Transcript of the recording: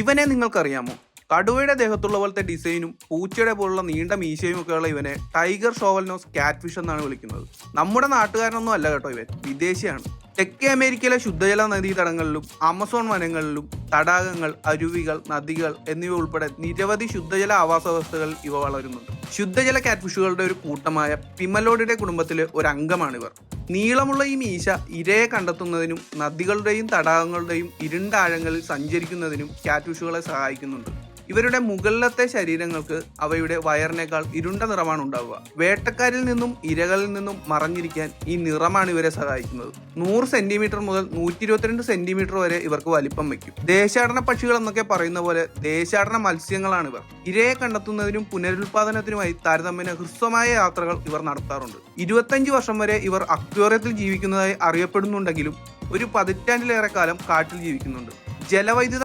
ഇവനെ നിങ്ങൾക്കറിയാമോ? കടുവയുടെ ദേഹത്തുള്ള പോലത്തെ ഡിസൈനും പൂച്ചയുടെ പോലുള്ള നീണ്ട മീശയും ഒക്കെയുള്ള ഇവനെ ടൈഗർ ഷോവൽനോസ് കാറ്റ് ഫിഷ് എന്നാണ് വിളിക്കുന്നത്. നമ്മുടെ നാട്ടുകാരനൊന്നും അല്ല കേട്ടോ, ഇവൻ വിദേശിയാണ്. തെക്കേ അമേരിക്കയിലെ ശുദ്ധജല നദീതടങ്ങളിലും ആമസോൺ വനങ്ങളിലും തടാകങ്ങൾ, അരുവികൾ, നദികൾ എന്നിവ ഉൾപ്പെടെ നിരവധി ശുദ്ധജല ആവാസ വ്യവസ്ഥകളിൽ ഇവ വളരുന്നുണ്ട്. ശുദ്ധജല കാറ്റ്ഫിഷുകളുടെ ഒരു കൂട്ടമായ പിമലോഡിയുടെ കുടുംബത്തിലെ ഒരു അംഗമാണിവർ. നീളമുള്ള ഈ മീശ ഇരയെ കണ്ടെത്തുന്നതിനും നദികളുടെയും തടാകങ്ങളുടെയും ഇരുണ്ട ആഴങ്ങളിൽ സഞ്ചരിക്കുന്നതിനും കാറ്റ്ഫിഷുകളെ സഹായിക്കുന്നുണ്ട്. ഇവരുടെ മുകളിലത്തെ ശരീരങ്ങൾക്ക് അവയുടെ വയറിനേക്കാൾ ഇരുണ്ട നിറമാണ് ഉണ്ടാവുക. വേട്ടക്കാരിൽ നിന്നും ഇരകളിൽ നിന്നും മറഞ്ഞിരിക്കാൻ ഈ നിറമാണ് ഇവരെ സഹായിക്കുന്നത്. 100 സെന്റിമീറ്റർ മുതൽ 122 സെന്റിമീറ്റർ വരെ ഇവർക്ക് വലിപ്പം വയ്ക്കും. ദേശാടന പക്ഷികൾ എന്നൊക്കെ പറയുന്ന പോലെ ദേശാടന മത്സ്യങ്ങളാണ് ഇവർ. ഇരയെ കണ്ടെത്തുന്നതിനും പുനരുൽപാദനത്തിനുമായി താരതമ്യേന ഹ്രസ്വമായ യാത്രകൾ ഇവർ നടത്താറുണ്ട്. 25 വർഷം വരെ ഇവർ അക്വേറിയത്തിൽ ജീവിക്കുന്നതായി അറിയപ്പെടുന്നുണ്ടെങ്കിലും ഒരു 10 പതിറ്റാണ്ടിലേറെ കാലം കാട്ടിൽ ജീവിക്കുന്നുണ്ട്. ജലവൈദ്യുത